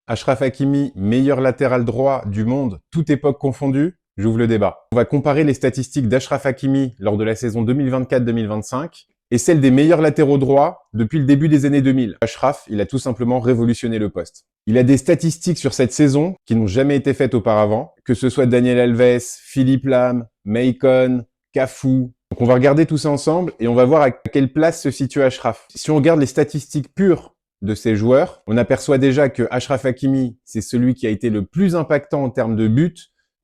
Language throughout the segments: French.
Achraf Hakimi, meilleur latéral droit du monde, toute époque confondue? J'ouvre le débat. On va comparer les statistiques d'Achraf Hakimi lors de la saison 2024-2025 et celles des meilleurs latéraux droits depuis le début des années 2000. Achraf, il a tout simplement révolutionné le poste. Il a des statistiques sur cette saison qui n'ont jamais été faites auparavant, que ce soit Daniel Alves, Philippe Lam, Maicon, Cafu. Donc on va regarder tout ça ensemble et on va voir à quelle place se situe Achraf. Si on regarde les statistiques pures de ces joueurs, on aperçoit déjà que Achraf Hakimi, c'est celui qui a été le plus impactant en termes de buts,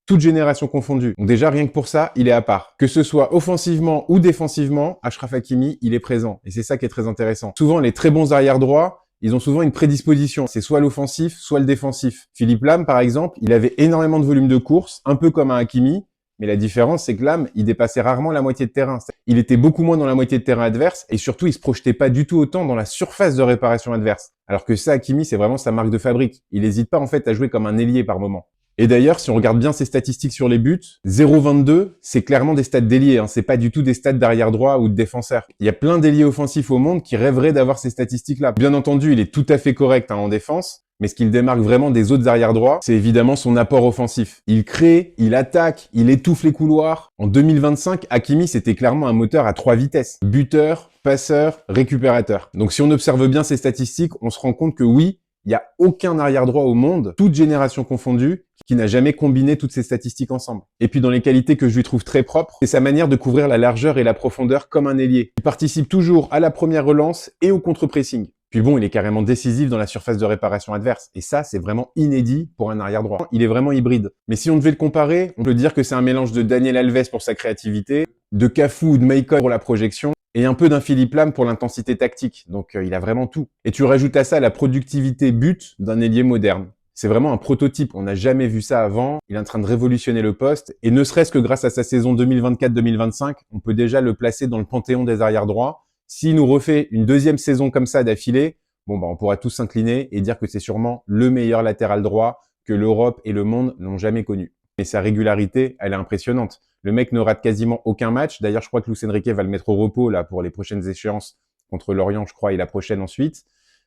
toute génération confondue. Donc déjà, rien que pour ça, il est à part. Que ce soit offensivement ou défensivement, Achraf Hakimi, il est présent. Et c'est ça qui est très intéressant. Souvent, les très bons arrière droits, ils ont souvent une prédisposition. C'est soit l'offensif, soit le défensif. Philippe Lam, par exemple, il avait énormément de volume de course, un peu comme un Hakimi, mais la différence, c'est que Lam, il dépassait rarement la moitié de terrain. Il était beaucoup moins dans la moitié de terrain adverse et surtout, il se projetait pas du tout autant dans la surface de réparation adverse. Alors que ça, Hakimi, c'est vraiment sa marque de fabrique. Il n'hésite pas en fait à jouer comme un ailier par moment. Et d'ailleurs, si on regarde bien ses statistiques sur les buts, 0,22, c'est clairement des stats d'ailier, hein. C'est pas du tout des stats d'arrière droit ou de défenseur. Il y a plein d'ailiers offensifs au monde qui rêveraient d'avoir ces statistiques-là. Bien entendu, il est tout à fait correct en défense, mais ce qui le démarque vraiment des autres arrière droits, c'est évidemment son apport offensif. Il crée, il attaque, il étouffe les couloirs. En 2025, Hakimi, c'était clairement un moteur à 3 vitesses. Buteur, passeur, récupérateur. Donc si on observe bien ces statistiques, on se rend compte que oui, il n'y a aucun arrière droit au monde, toute génération confondue, qui n'a jamais combiné toutes ces statistiques ensemble. Et puis dans les qualités que je lui trouve très propres, c'est sa manière de couvrir la largeur et la profondeur comme un ailier. Il participe toujours à la première relance et au contre-pressing. Puis bon, il est carrément décisif dans la surface de réparation adverse. Et ça, c'est vraiment inédit pour un arrière droit. Il est vraiment hybride. Mais si on devait le comparer, on peut dire que c'est un mélange de Daniel Alves pour sa créativité, de Cafu ou de Maicon pour la projection, et un peu d'un Philippe Lam pour l'intensité tactique. Donc il a vraiment tout. Et tu rajoutes à ça la productivité but d'un ailier moderne. C'est vraiment un prototype. On n'a jamais vu ça avant. Il est en train de révolutionner le poste. Et ne serait-ce que grâce à sa saison 2024-2025, on peut déjà le placer dans le panthéon des arrières droits. S'il nous refait une deuxième saison comme ça d'affilée, bon on pourra tous s'incliner et dire que c'est sûrement le meilleur latéral droit que l'Europe et le monde n'ont jamais connu. Et sa régularité, elle est impressionnante. Le mec ne rate quasiment aucun match. D'ailleurs, je crois que Luis Enrique va le mettre au repos là pour les prochaines échéances contre Lorient, je crois, et la prochaine ensuite.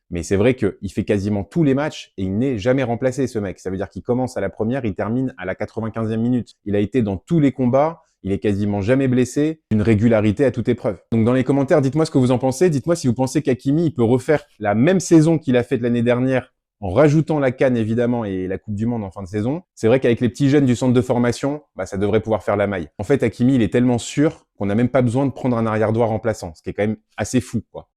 Mais c'est vrai qu'il fait quasiment tous les matchs et il n'est jamais remplacé, ce mec. Ça veut dire qu'il commence à la première, il termine à la 95e minute. Il a été dans tous les combats, il est quasiment jamais blessé, une régularité à toute épreuve. Donc dans les commentaires, dites-moi ce que vous en pensez. Dites-moi si vous pensez qu'Hakimi, il peut refaire la même saison qu'il a faite l'année dernière en rajoutant la CAN évidemment et la Coupe du Monde en fin de saison. C'est vrai qu'avec les petits jeunes du centre de formation, ça devrait pouvoir faire la maille. En fait, Hakimi, il est tellement sûr qu'on n'a même pas besoin de prendre un arrière droit remplaçant, ce qui est quand même assez fou, quoi.